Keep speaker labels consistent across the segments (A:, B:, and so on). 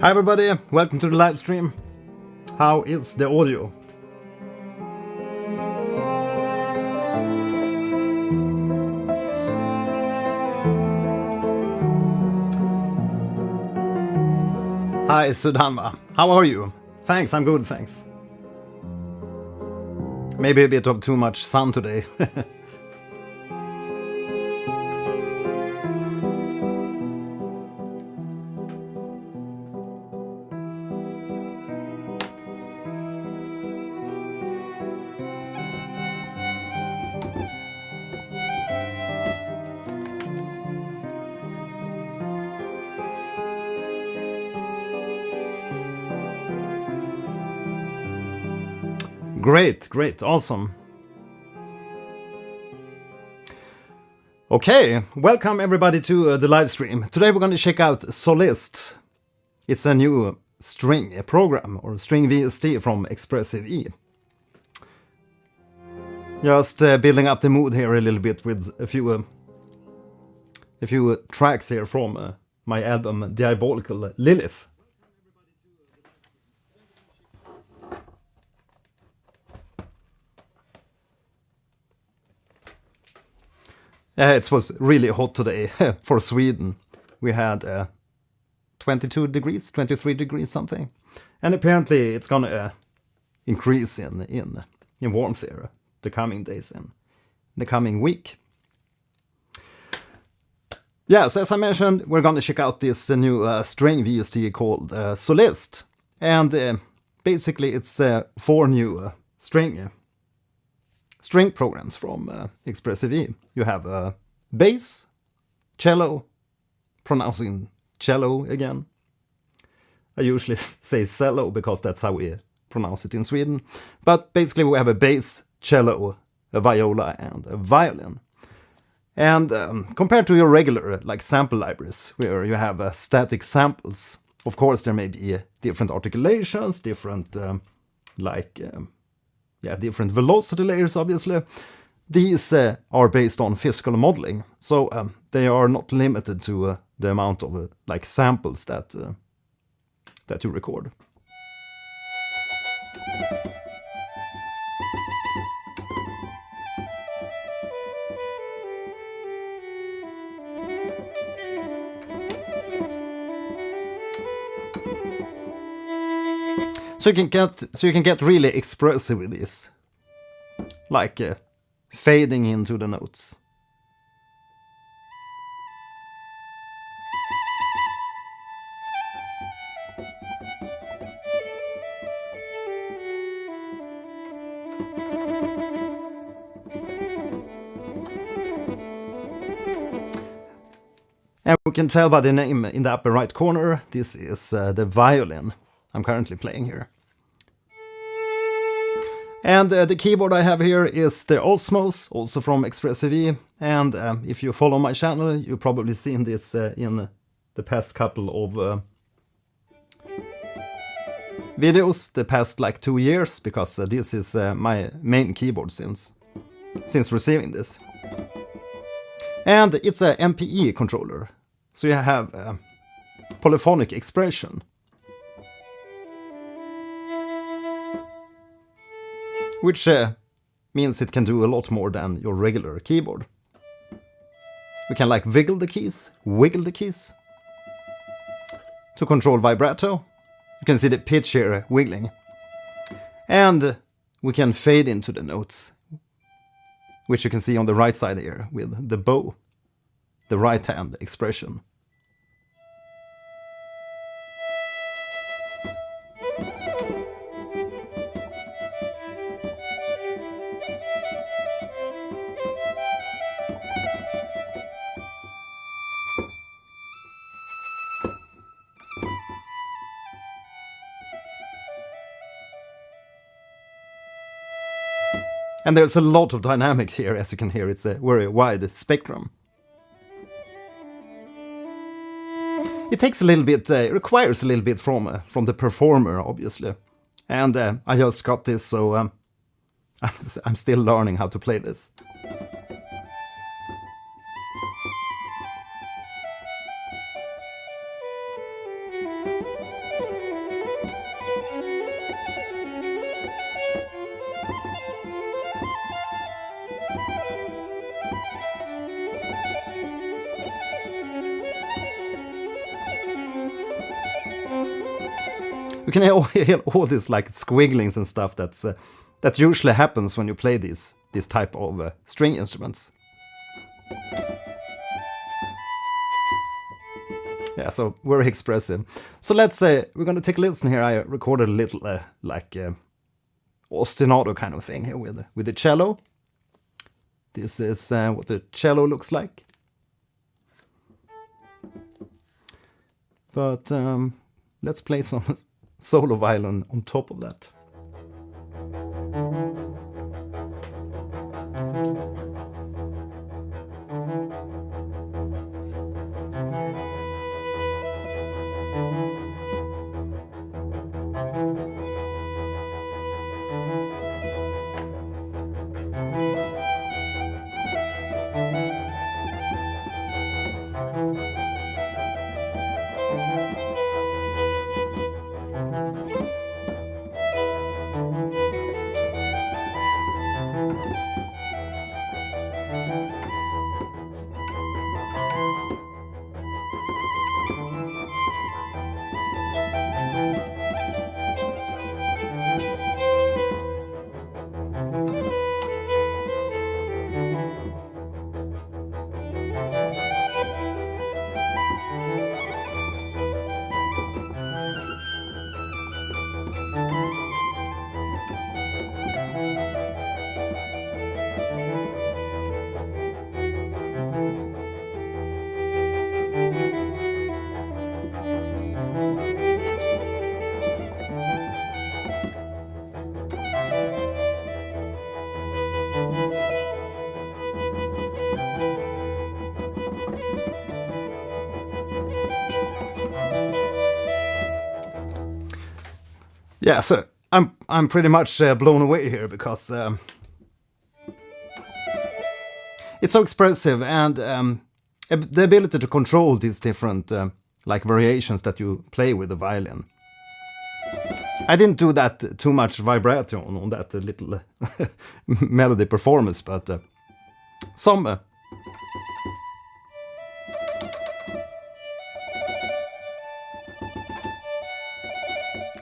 A: Hi everybody, welcome to the live stream. How is the audio? Hi Sudanma, how are you? Thanks, I'm good, thanks. Maybe a bit of too much sun today. Great, awesome. Okay, welcome everybody to the live stream. Today we're going to check out Soliste. It's a new string program, or string VST from Expressive. Just building up the mood here a little bit with a few tracks here from my album Diabolical Lilith. It was really hot today for Sweden. We had 22 degrees, 23 degrees something. And apparently it's gonna increase in warmth here the coming days and the coming week. Yeah, so as I mentioned, we're gonna check out this new string VST called Soliste. And basically it's 4 new string programs from Expressive. You have bass, cello, pronouncing cello again. I usually say cello because that's how we pronounce it in Sweden. But basically we have a bass, cello, a viola and a violin. And compared to your regular like sample libraries where you have static samples, of course there may be different articulations, different different velocity layers, obviously. These are based on physical modeling, so they are not limited to the amount of like samples that you record. So you can get really expressive with this, like fading into the notes. And we can tell by the name in the upper right corner, this is the violin I'm currently playing here. And the keyboard I have here is the Osmose, also from Expressive. And if you follow my channel, you've probably seen this in the past couple of videos, the past like 2 years, because this is my main keyboard since receiving this. And it's a MPE controller, so you have polyphonic expression. Which means it can do a lot more than your regular keyboard. We can like wiggle the keys to control vibrato. You can see the pitch here wiggling. And we can fade into the notes, which you can see on the right side here with the bow, the right hand expression. And there's a lot of dynamics here, as you can hear, it's a very wide spectrum. It takes a little bit, it requires a little bit from the performer, obviously. And I just got this, so I'm still learning how to play this. You can hear all these like squigglings and stuff that usually happens when you play this type of string instruments. Yeah, so very expressive. So let's say we're going to take a listen here. I recorded a little like ostinato kind of thing here with the cello. This is what the cello looks like. But let's play some solo violin on top of that. Yeah, so I'm pretty much blown away here because it's so expressive, and the ability to control these different like variations that you play with the violin. I didn't do that too much vibrato on that little melody performance, but some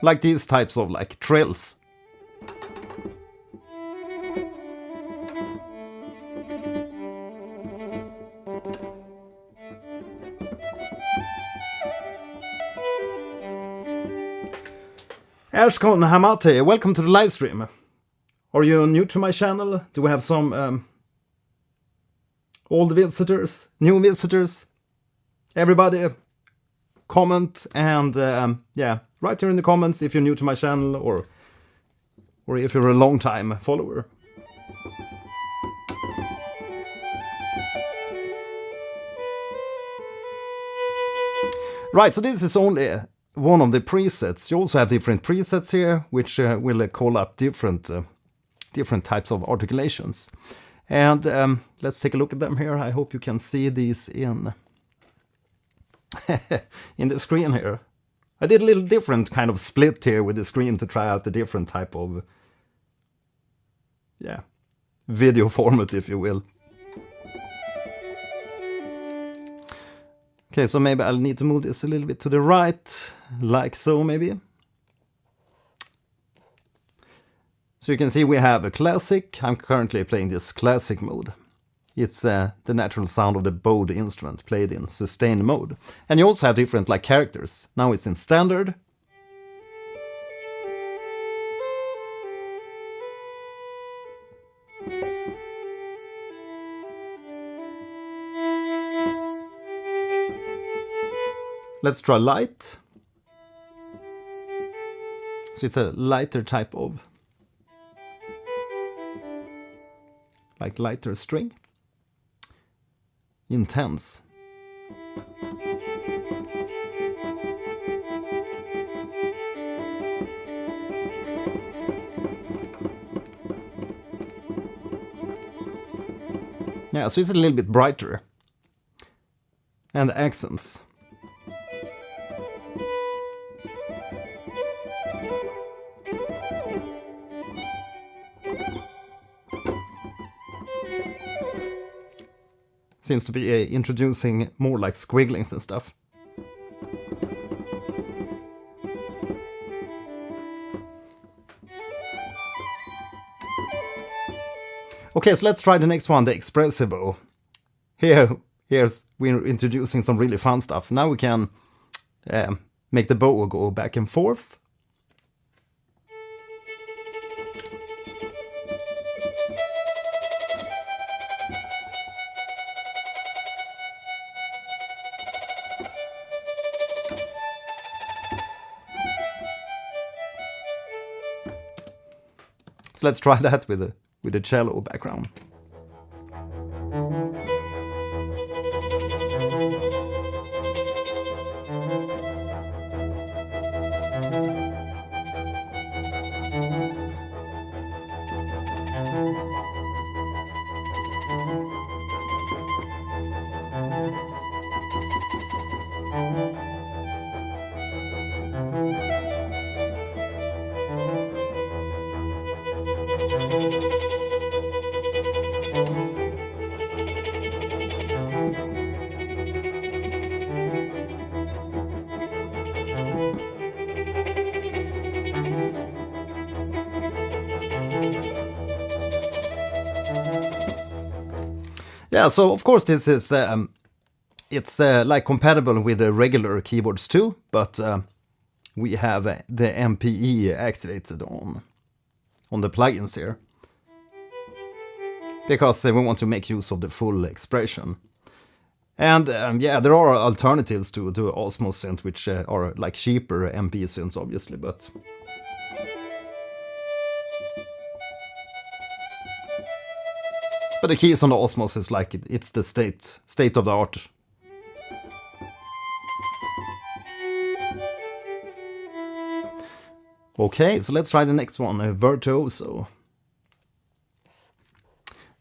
A: like these types of like trills. Ashkon Hamate, welcome to the live stream. Are you new to my channel? Do we have some old visitors, new visitors? Everybody comment and yeah, write here in the comments if you're new to my channel or if you're a long time follower. Right, so this is only one of the presets. You also have different presets here, which will call up different types of articulations. And let's take a look at them here. I hope you can see these in in the screen here. I did a little different kind of split here with the screen to try out the different type of video format, if you will. Okay, so maybe I'll need to move this a little bit to the right, like so maybe. So you can see we have a classic. I'm currently playing this classic mode. It's the natural sound of the bowed instrument played in sustained mode. And you also have different like characters. Now it's in standard. Let's try light. So it's a lighter type of like lighter string. Intense. Yeah, so it's a little bit brighter. And accents. Seems to be introducing more like squigglings and stuff. Okay, so let's try the next one, the Expressive. Here's we're introducing some really fun stuff. Now we can make the bow go back and forth. So let's try that with a cello background. Yeah, so of course this is it's like compatible with the regular keyboards too, but we have the MPE activated on the plugins here because we want to make use of the full expression. And yeah, there are alternatives to Osmose synth, which are like cheaper MPE synths, obviously, but the keys on the Osmose is like it's the state of the art. Okay, so let's try the next one, Virtuoso.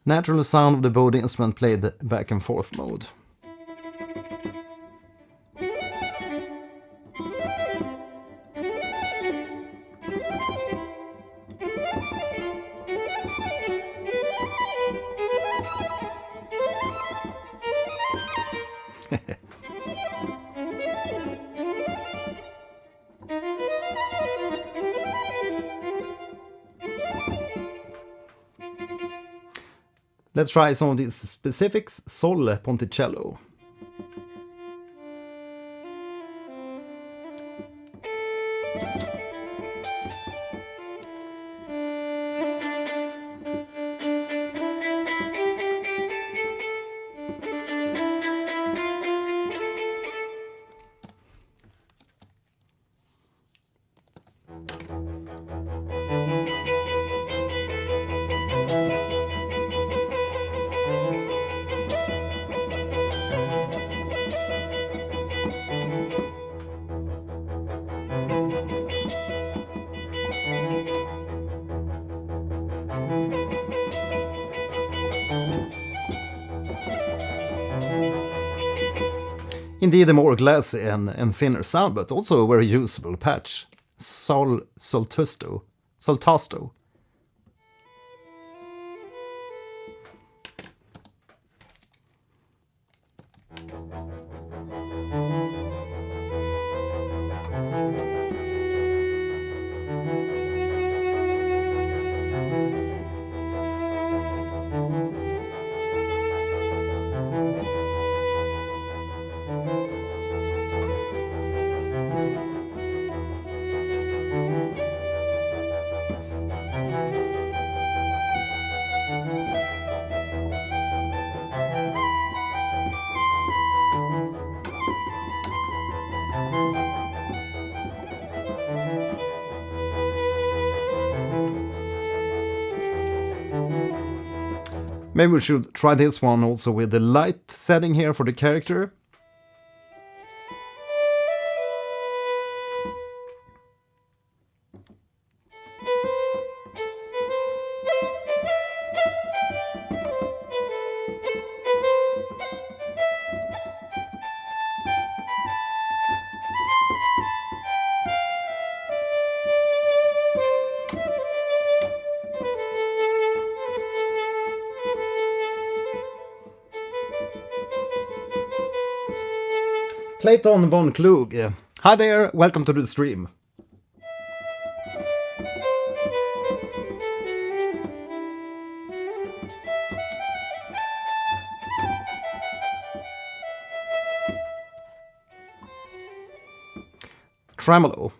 A: Natural sound of the bowed instrument played back and forth mode. Let's try some of these specifics. Sol Ponticello. Indeed a more glassy and thinner sound, but also a very usable patch. Soltasto. Maybe we should try this one also with the light setting here for the character. Clayton von Klug. Hi there, welcome to the stream. tremolo.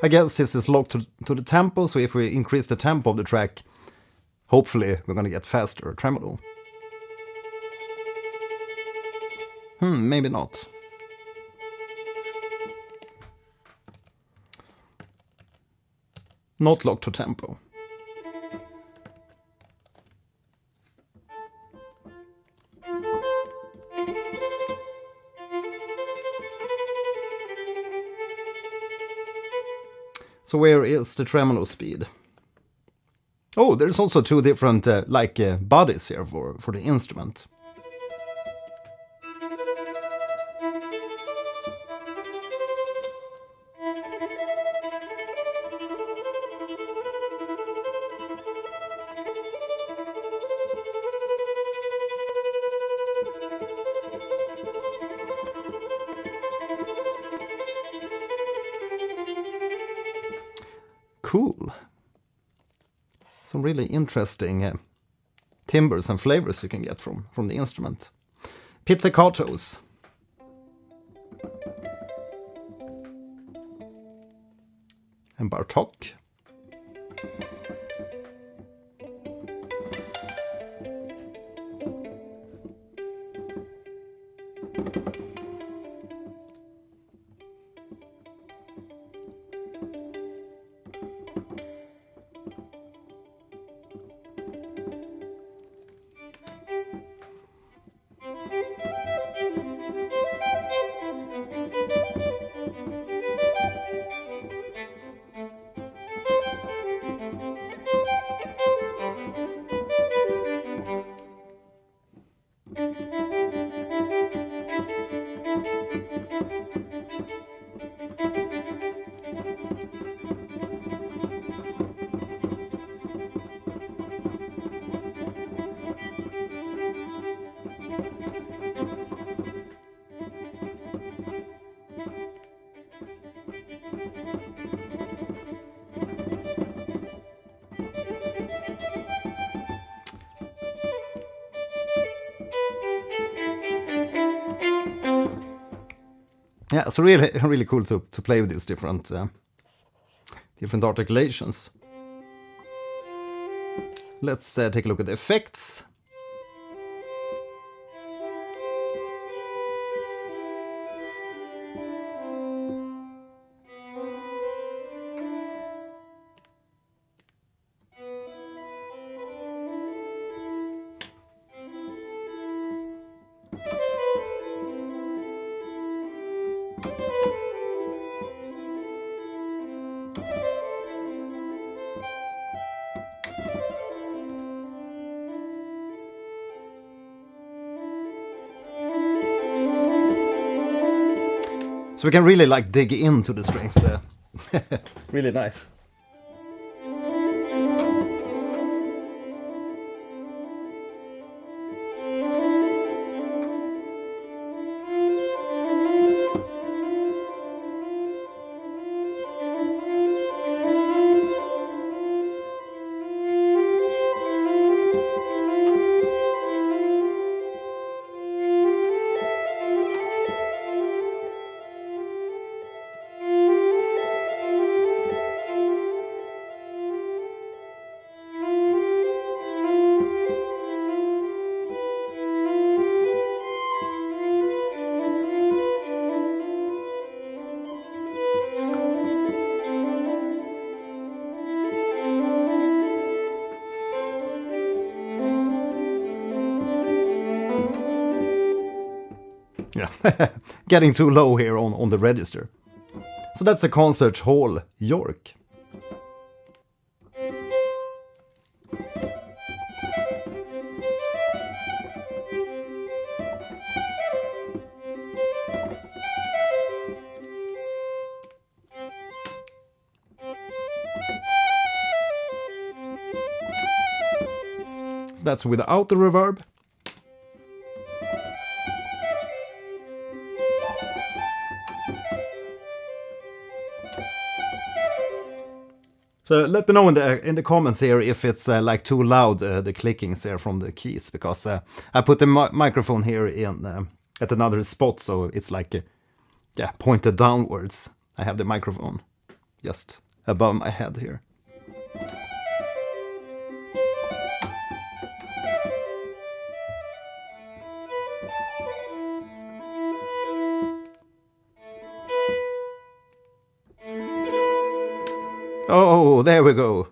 A: I guess this is locked to the tempo, so if we increase the tempo of the track, hopefully we're gonna get faster tremolo. Maybe not. Not locked to tempo. So where is the tremolo speed? Oh, there's also two different bodies here for the instrument. Cool. Some really interesting timbres and flavors you can get from the instrument. Pizzicatos. And Bartok. Yeah, so really cool to play with these different articulations. Let's take a look at the effects. So we can really like dig into the strings. Really nice. Yeah, getting too low here on the register. So that's the Concert Hall, York. So that's without the reverb. So let me know in the comments here if it's like too loud, the clickings here from the keys, because I put the microphone here in at another spot, so it's like yeah, pointed downwards. I have the microphone just above my head here. Oh, there we go.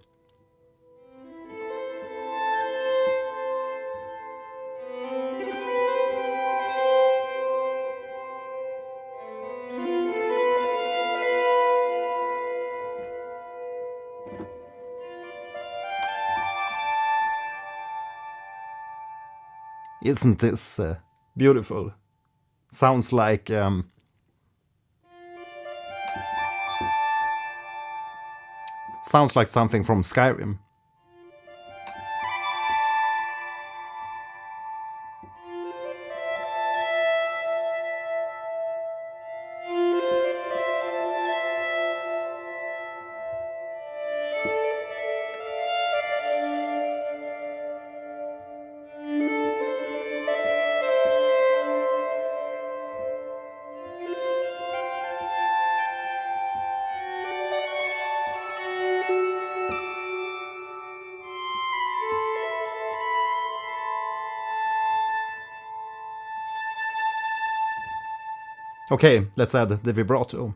A: Isn't this beautiful? Sounds like something from Skyrim. Okay, let's add the vibrato.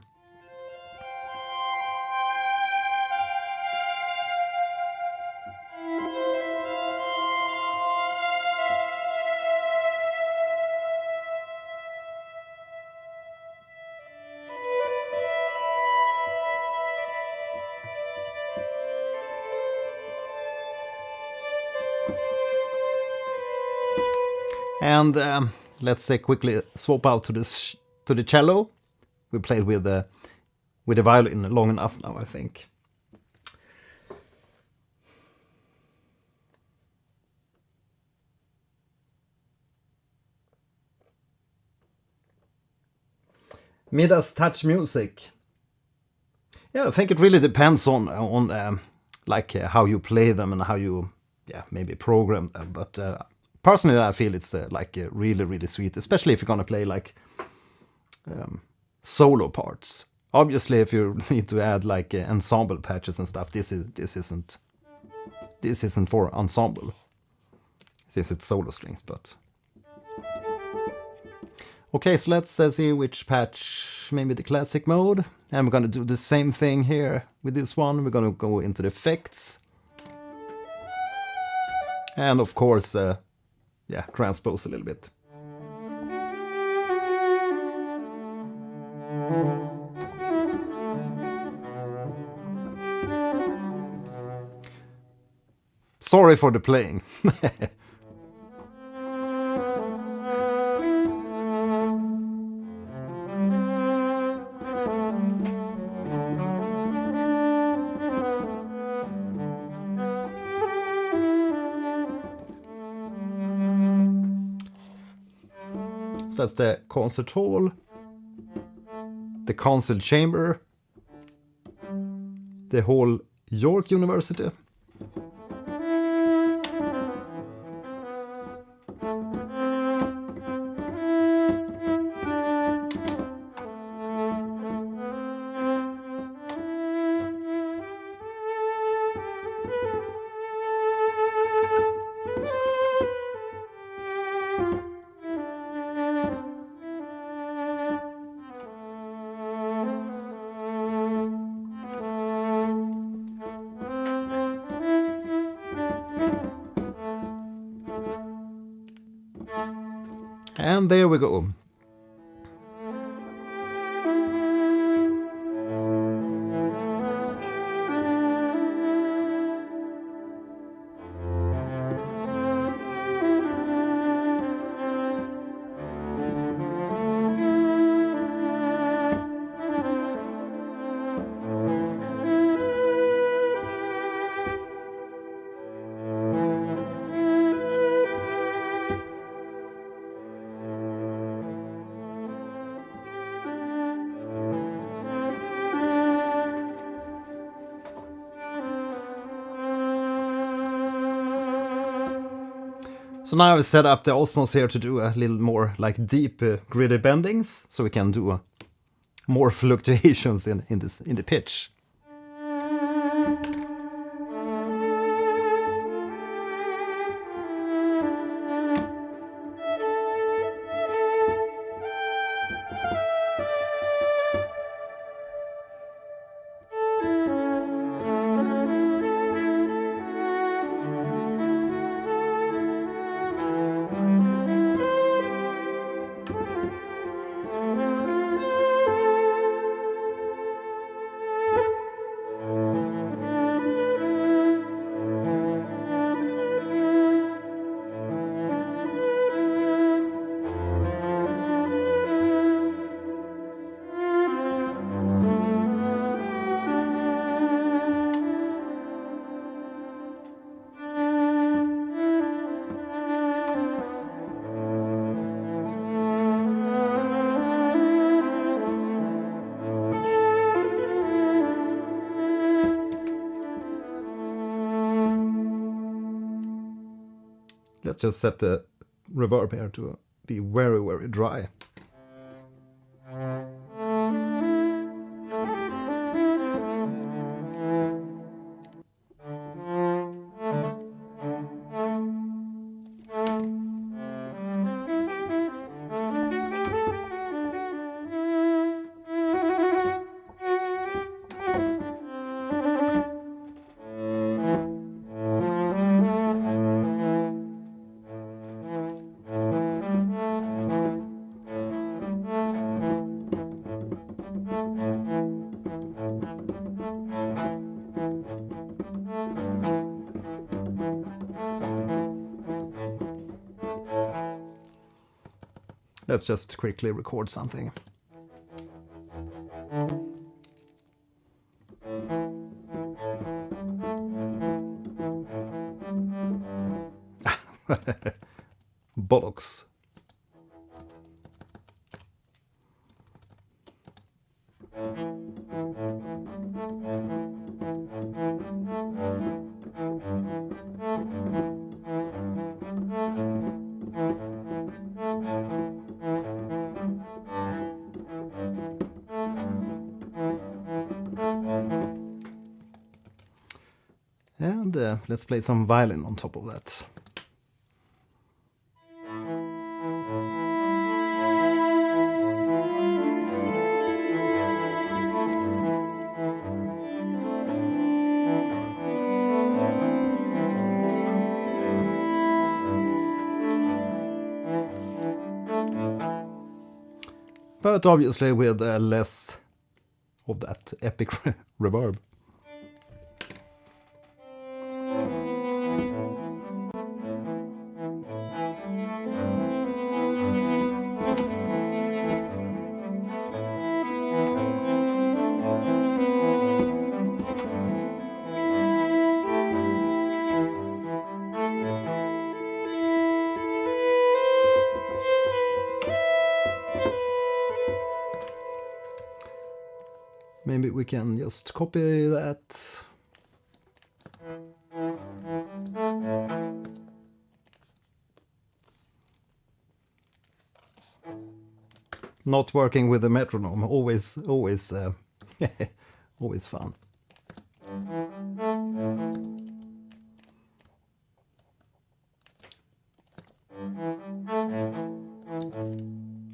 A: And let's quickly swap out to the cello. We played with the violin long enough now, I think. Midas touch music. Yeah, I think it really depends on like how you play them and how you maybe program them. But personally, I feel it's like really, really sweet, especially if you're gonna play like solo parts. Obviously, if you need to add like ensemble patches and stuff, this isn't for ensemble, since it's solo strings. But okay, so let's see which patch. Maybe the classic mode, and we're gonna do the same thing here with this one. We're gonna go into the effects, and of course, transpose a little bit. Sorry for the playing. So that's the concert hall, the concert chamber, the whole York University. And there we go. So now I set up the Osmose here to do a little more like deep gritty bendings, so we can do more fluctuations in the pitch. Let's just set the reverb here to be very, very dry. Let's just quickly record something. Bollocks. And let's play some violin on top of that. But obviously with less of that epic reverb. Maybe we can just copy that. Not working with the metronome, always always fun.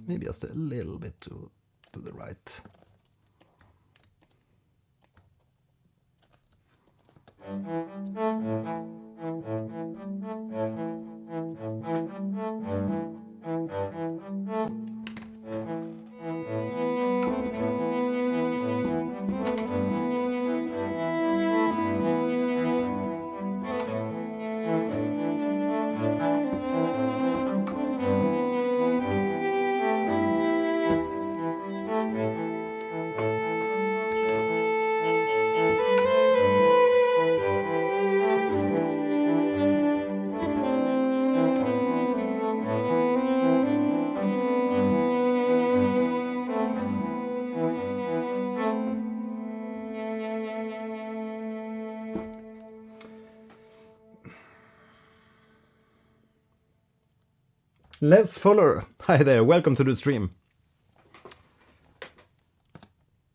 A: Maybe just a little bit to the right. Les Fuller, hi there, welcome to the stream.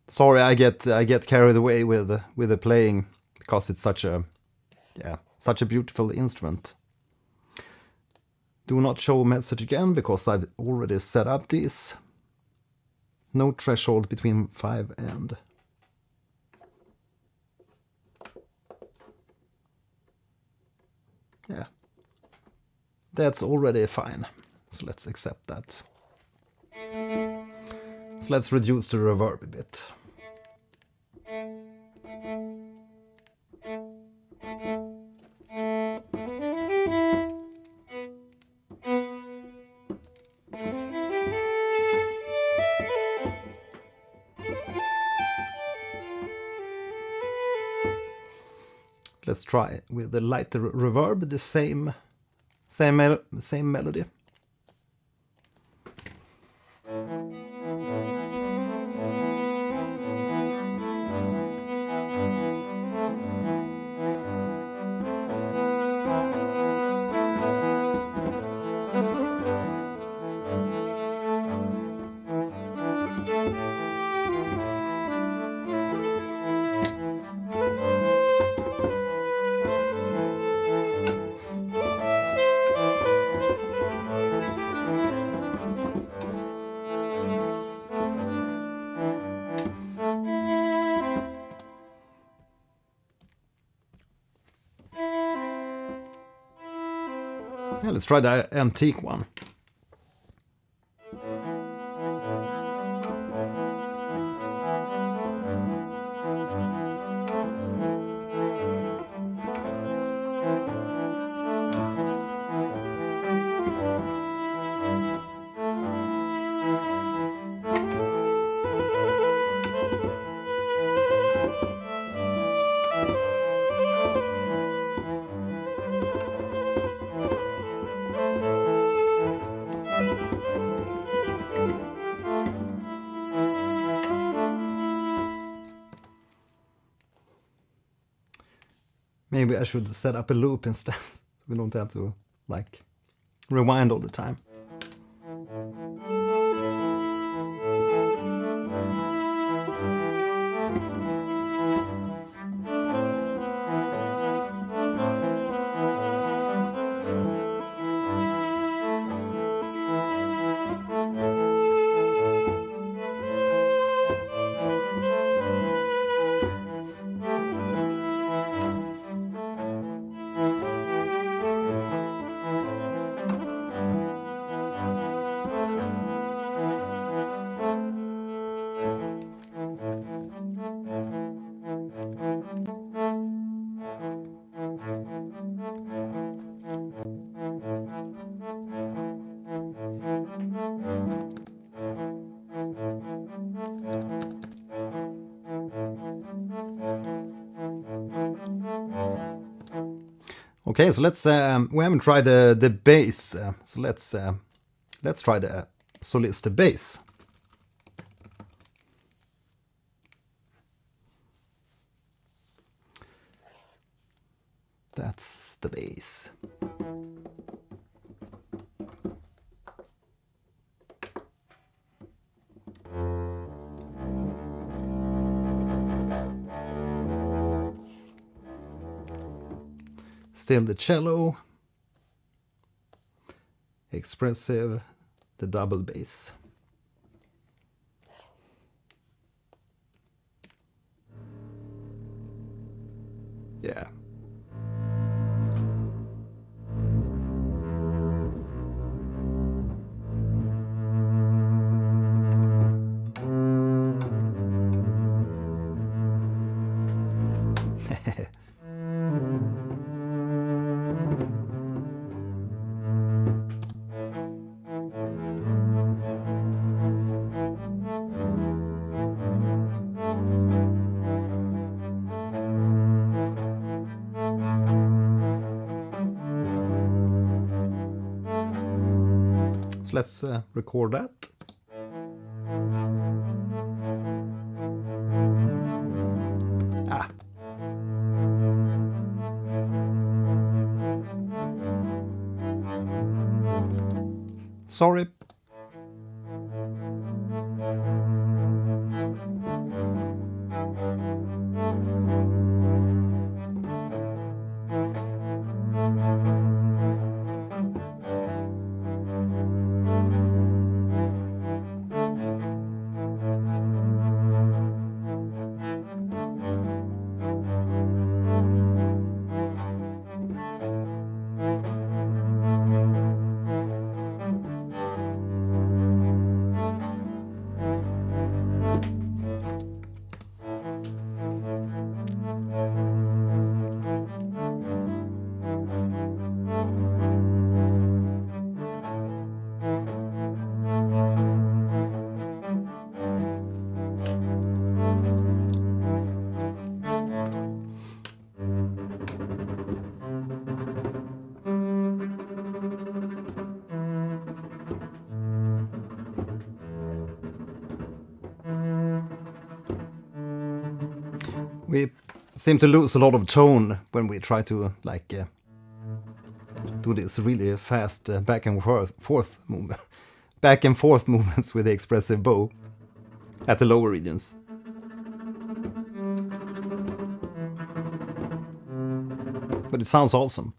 A: Sorry, I get carried away with the playing because it's such a beautiful instrument. Do not show message again because I've already set up this. No threshold between 5 and. Yeah, that's already fine. So let's accept that. So let's reduce the reverb a bit. Let's try with the lighter reverb, the same melody. Yeah, let's try the antique one. Maybe I should set up a loop instead. We don't have to, like, rewind all the time. Okay, so let's we haven't tried the bass, so let's try the Soliste bass. That's the bass. Still the cello, Expressive, the double bass. Yeah. So let's record that. Ah. Sorry. We seem to lose a lot of tone when we try to do this really fast back and forth movement, back and forth movements with the expressive bow at the lower regions. But it sounds awesome.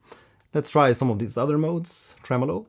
A: Let's try some of these other modes. Tremolo.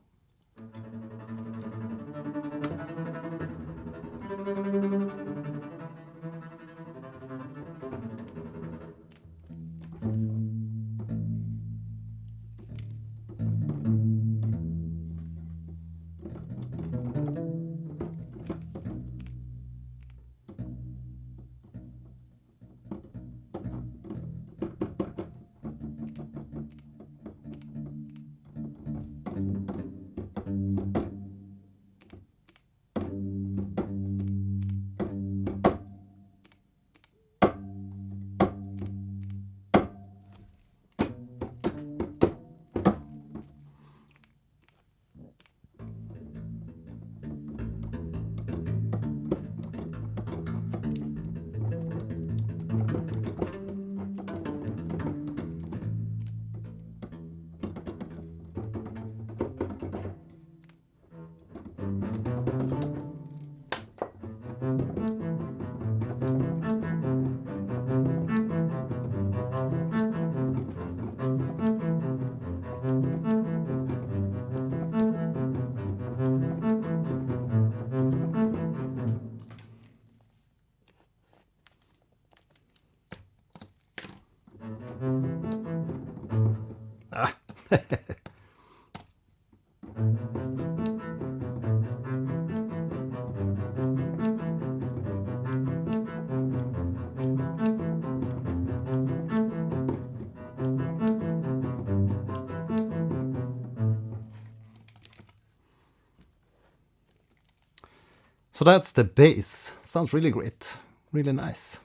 A: So that's the bass. Sounds really great. Really nice.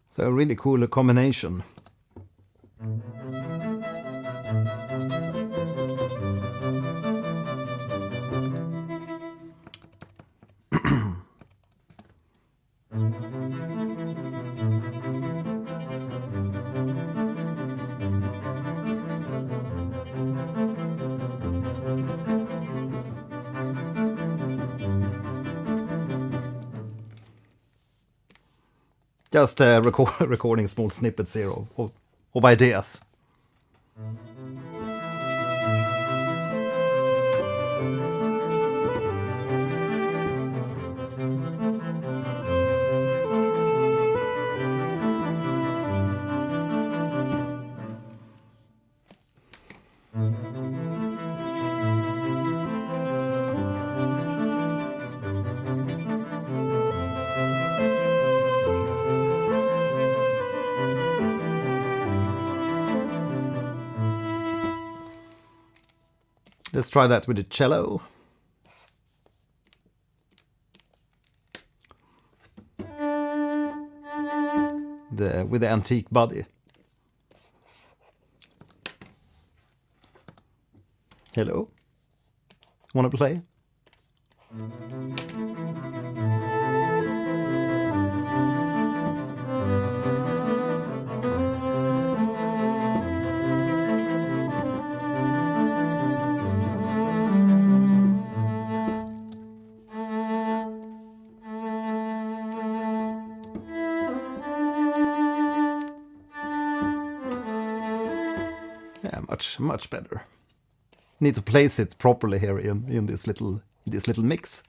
A: So a really cool combination. Just recording small snippets here of ideas. Let's try that with the cello. With the antique body. Hello? Wanna play? Yeah, much better. Need to place it properly here in this little mix.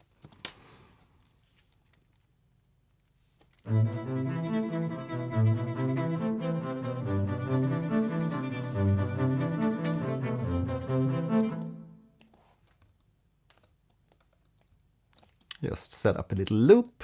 A: Just set up a little loop.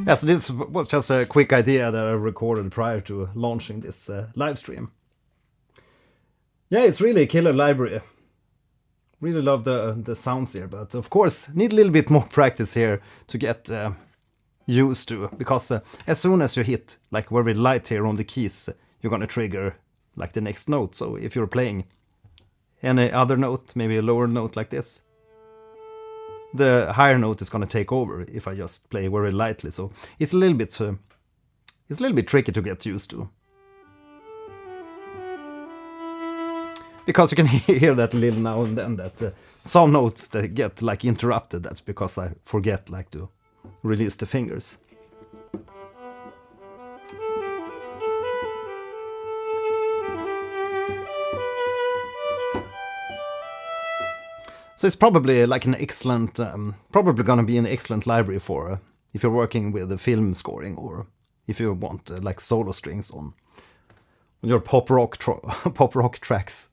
A: Yeah, so this was just a quick idea that I recorded prior to launching this live stream. Yeah, it's really a killer library. Really love the sounds here, but of course need a little bit more practice here to get used to, because as soon as you hit like very light here on the keys, you're gonna trigger like the next note. So if you're playing any other note, maybe a lower note like this, the higher note is gonna take over if I just play very lightly. So it's a little bit tricky to get used to, because you can hear that a little now and then that some notes that get like interrupted. That's because I forget like to release the fingers. So it's probably like an excellent, probably gonna be an excellent library for if you're working with the film scoring, or if you want like solo strings on your pop rock tracks.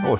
A: Oh.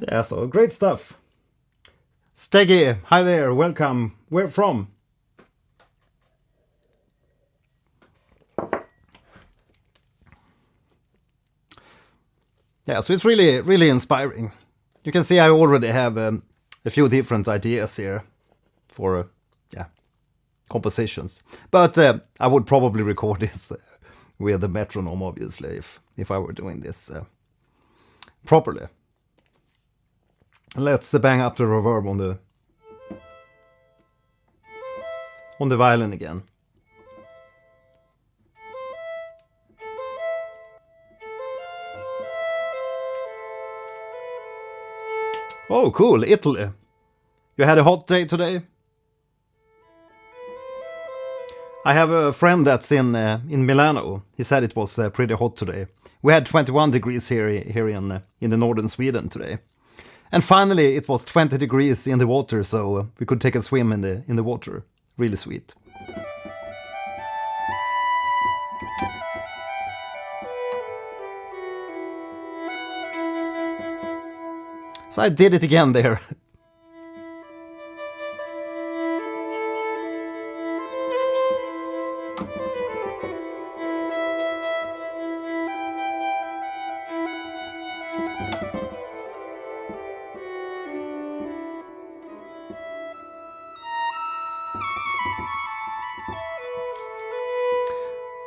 A: Yeah, so great stuff. Steggy, hi there, welcome. Where from? Yeah, so it's really, really inspiring. You can see I already have a few different ideas here for, compositions. But I would probably record this with the metronome, obviously, if I were doing this properly. Let's bang up the reverb on the violin again. Oh, cool, Italy. You had a hot day today? I have a friend that's in Milano. He said it was pretty hot today. We had 21 degrees here in the northern Sweden today. And finally, it was 20 degrees in the water, so we could take a swim in the water. Really sweet. So I did it again there.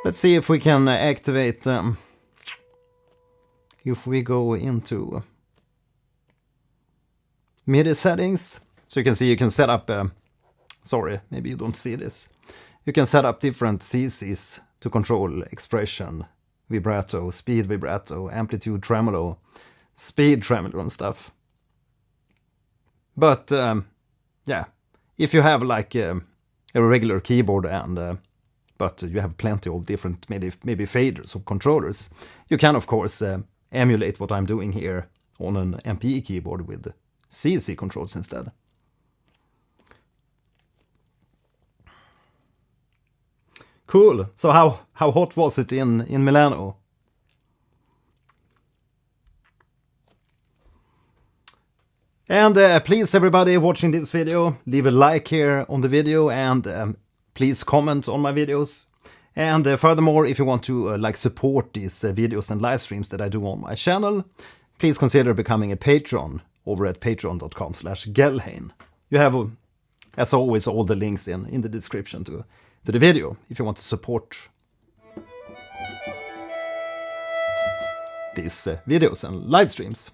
A: Let's see if we can activate if we go into MIDI settings. So you can see you can set up, sorry, maybe you don't see this. You can set up different CCs to control expression, vibrato, speed vibrato, amplitude tremolo, speed tremolo and stuff. But yeah, if you have like a regular keyboard and but you have plenty of different maybe faders or controllers, you can of course emulate what I'm doing here on an MPE keyboard with CC controls instead. Cool. So how hot was it in Milano? And please, everybody watching this video, leave a like here on the video and please comment on my videos. And furthermore, if you want to like support these videos and live streams that I do on my channel, please consider becoming a patron over at patreon.com/Gelheim. You have, as always, all the links in the description to the video if you want to support these videos and live streams.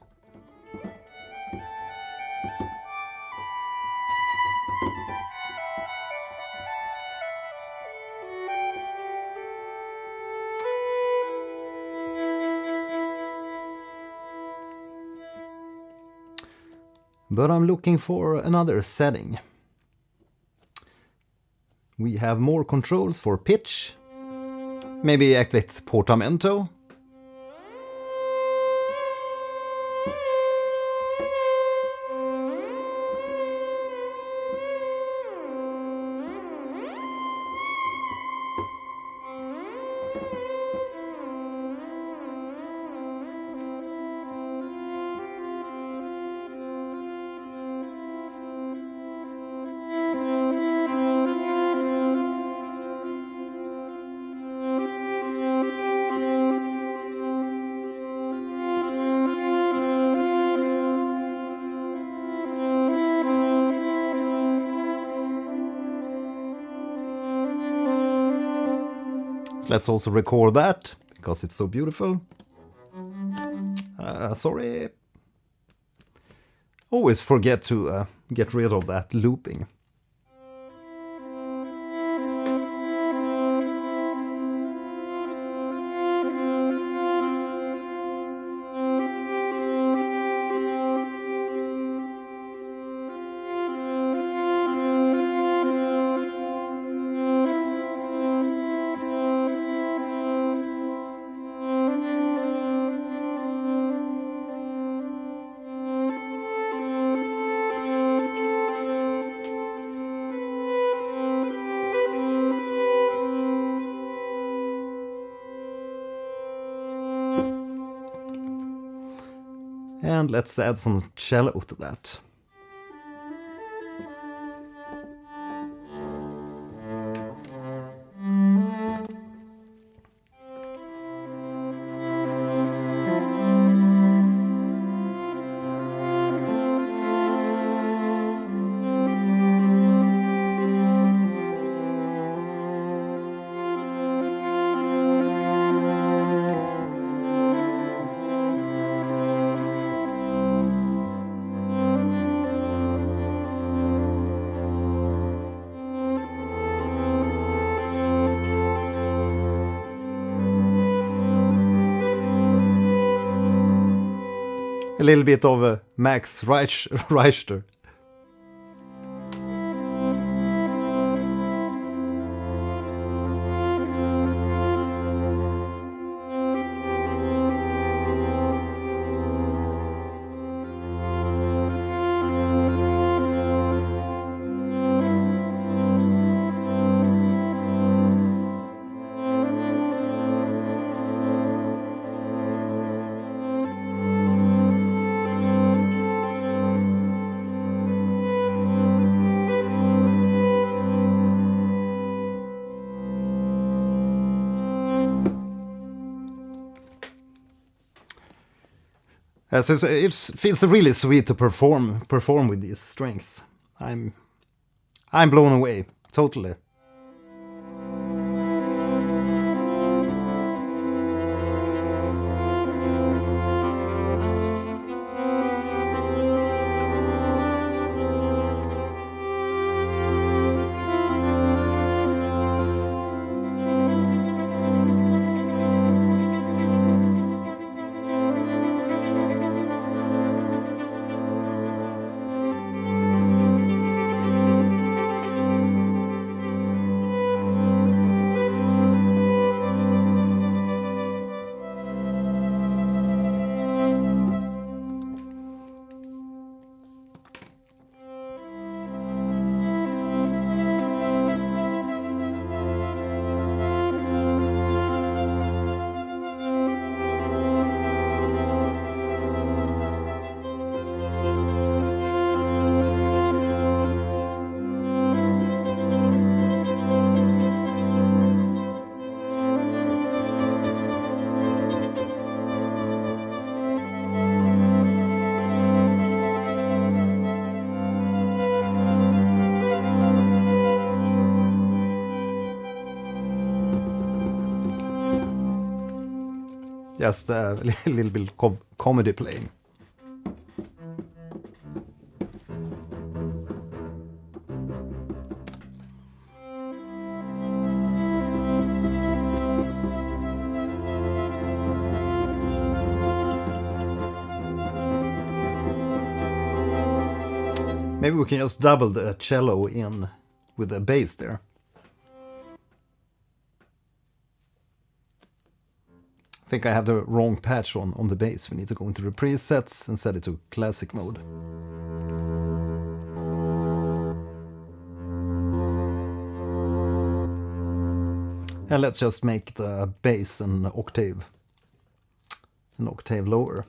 A: But I'm looking for another setting. We have more controls for pitch. Maybe activate portamento. Let's also record that, because it's so beautiful. Sorry. Always forget to get rid of that looping. And let's add some cello to that. A little bit of a Max Richter. So it feels really sweet to perform with these strings. I'm blown away, totally. Just a little bit comedy playing. Maybe we can just double the cello in with the bass there. I think I have the wrong patch on the bass. We need to go into the presets and set it to classic mode. And let's just make the bass an octave lower.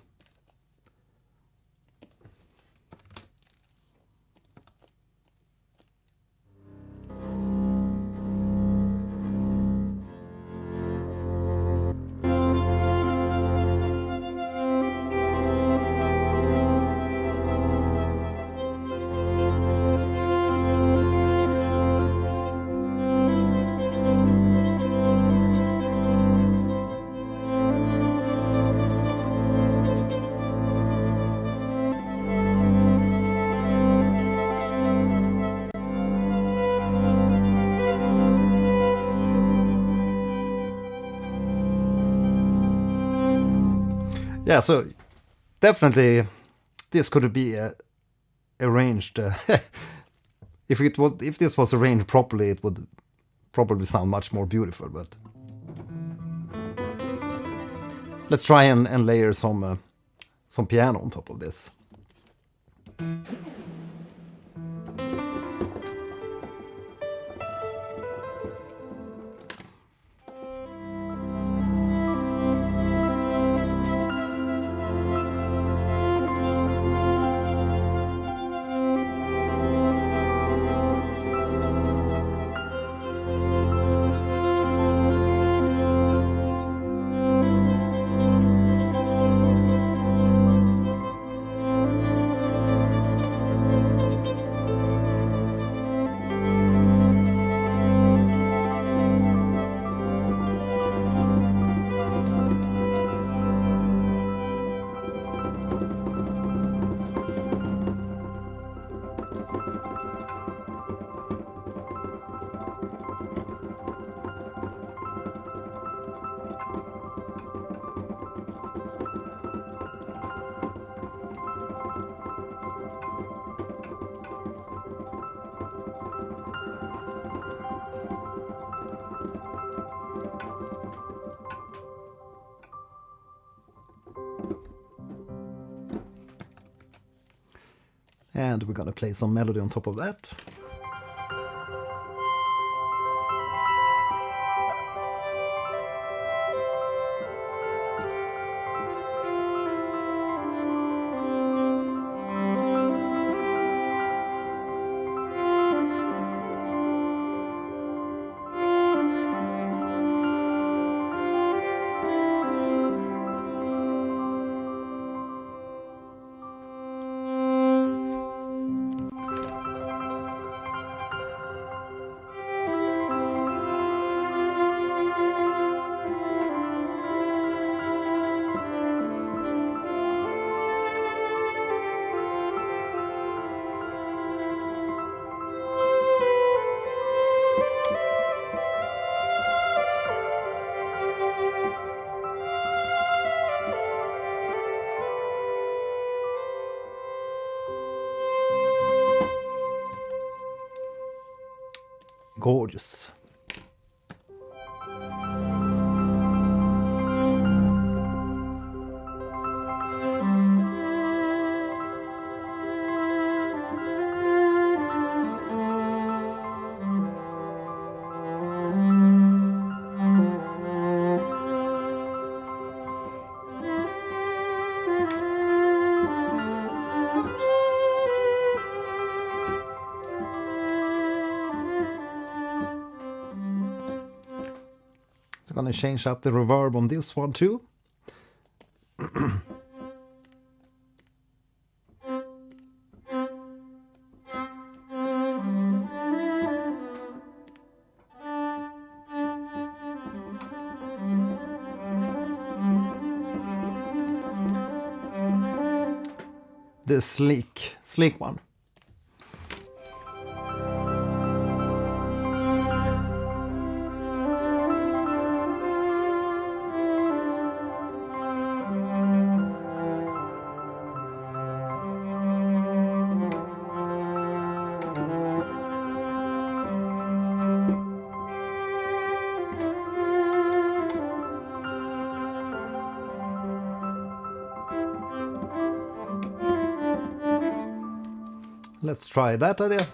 A: Yeah, so definitely this could be arranged. If this was arranged properly, it would probably sound much more beautiful. But let's try and layer some piano on top of this. And we're gonna play some melody on top of that. Gorgeous. I'm gonna change up the reverb on this one too. The sleek one. Let's try that idea.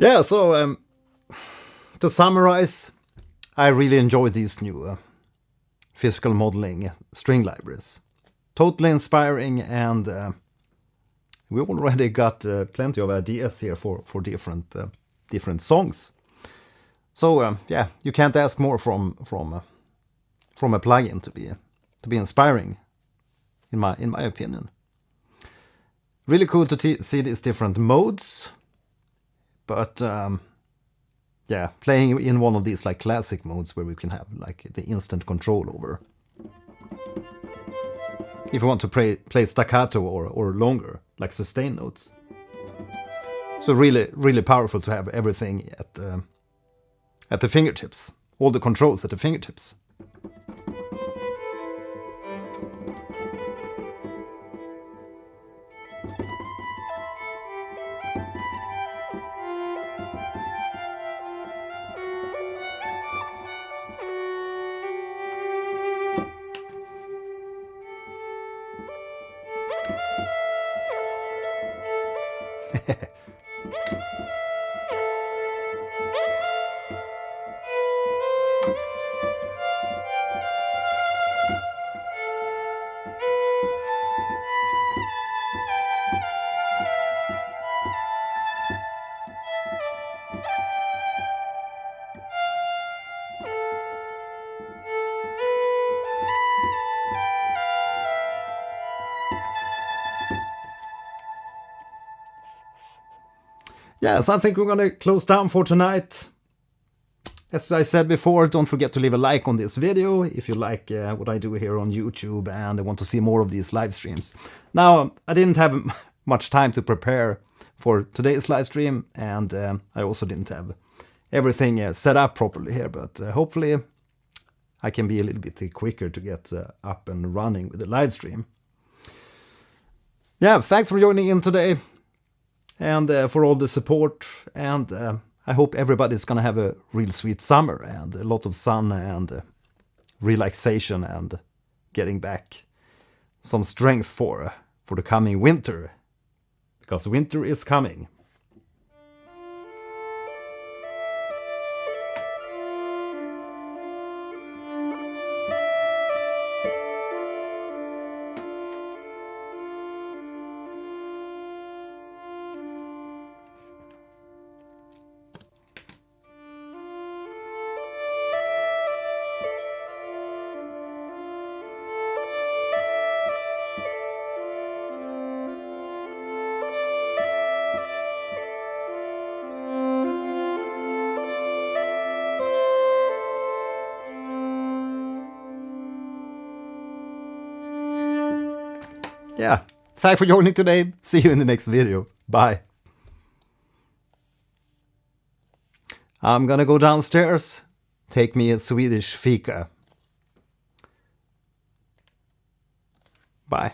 A: Yeah, so to summarize, I really enjoyed these new physical modeling string libraries. Totally inspiring, and we already got plenty of ideas here for different songs. So yeah, you can't ask more from a plugin to be inspiring, in my opinion. Really cool to see these different modes, but yeah, playing in one of these like classic modes where we can have like the instant control over if you want to play staccato or longer, like sustain notes. So really powerful to have everything at the fingertips, all the controls at the fingertips. Yeah, so I think we're gonna close down for tonight. As I said before, don't forget to leave a like on this video if you like what I do here on YouTube and want to see more of these live streams. Now, I didn't have much time to prepare for today's live stream, and I also didn't have everything set up properly here, but hopefully I can be a little bit quicker to get up and running with the live stream. Yeah, thanks for joining in today, and for all the support, and I hope everybody's gonna have a real sweet summer and a lot of sun and relaxation and getting back some strength for the coming winter, because winter is coming. Yeah, thanks for joining today. See you in the next video. Bye. I'm gonna go downstairs, take me a Swedish fika. Bye.